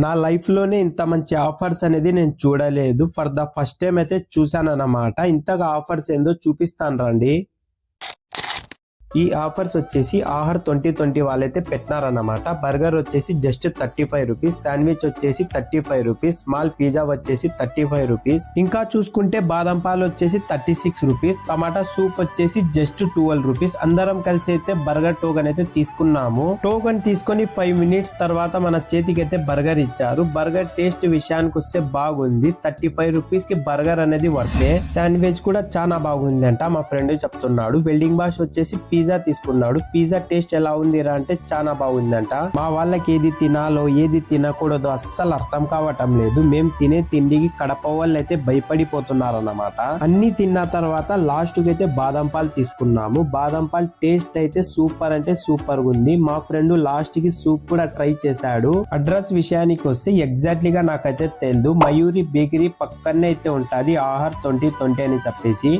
నా లైఫ్ లోనే ఇంత మంచి ఆఫర్స్ అనేది నేను చూడలేదు. ఫర్ ద ఫస్ట్ టైం అయితే చూసాను అన్నమాట. ఇంతగా ఆఫర్స్ ఏందో చూపిస్తాను రండి. ఈ ఆఫర్స్ వచ్చేసి ఆహార్ 2020 వాళ్ళైతే పెట్టినారన్నమాట. బర్గర్ వచ్చేసి జస్ట్ 35 రూపీస్, శాండ్విచ్ వచ్చేసి 35 రూపీస్, స్మాల్ పిజ్జా వచ్చేసి 35 రూపీస్, ఇంకా చూసుకుంటే బాదం పాలు వచ్చేసి 36 రూపీస్, టమాటా సూప్ వచ్చేసి జస్ట్ 12 రూపీస్. అందరం కలిసి అయితే బర్గర్ టోకెన్ అయితే తీసుకున్నాము. టోకెన్ తీసుకొని 5 మినిట్స్ తర్వాత మన చేతికి అయితే బర్గర్ ఇచ్చారు. బర్గర్ టేస్ట్ విషయానికి వస్తే బాగుంది. 35 రూపీస్ కి బర్గర్ అనేది వర్తే. శాండ్విచ్ కూడా చాలా బాగుంది అంట, మా ఫ్రెండ్ చెప్తున్నాడు. వెల్డింగ్ బాష్ వచ్చేసి పిజ్జా తీసుకున్నాడు. పిజ్జా టేస్ట్ ఎలా ఉంది అంటే చాలా బాగుందంట. మా వాళ్ళకి ఏది తినాలో ఏది తినకూడదో అస్సలు అర్థం కావటం లేదు. మేము తినే తిండికి కడప వాళ్ళు అయితే భయపడిపోతున్నారు అన్నమాట. అన్ని తిన్న తర్వాత లాస్ట్ కి అయితే బాదం పాలు తీసుకున్నాము. బాదం పాలు టేస్ట్ అయితే సూపర్ అంటే సూపర్ ఉంది. మా ఫ్రెండ్ లాస్ట్ కి సూప్ కూడా ట్రై చేశాడు. అడ్రస్ విషయానికి వస్తే ఎగ్జాక్ట్లీగా నాకైతే తెలియదు. మయూరి బేకరీ పక్కనే అయితే ఉంటది ఆహార్ 2020 అని చెప్పేసి.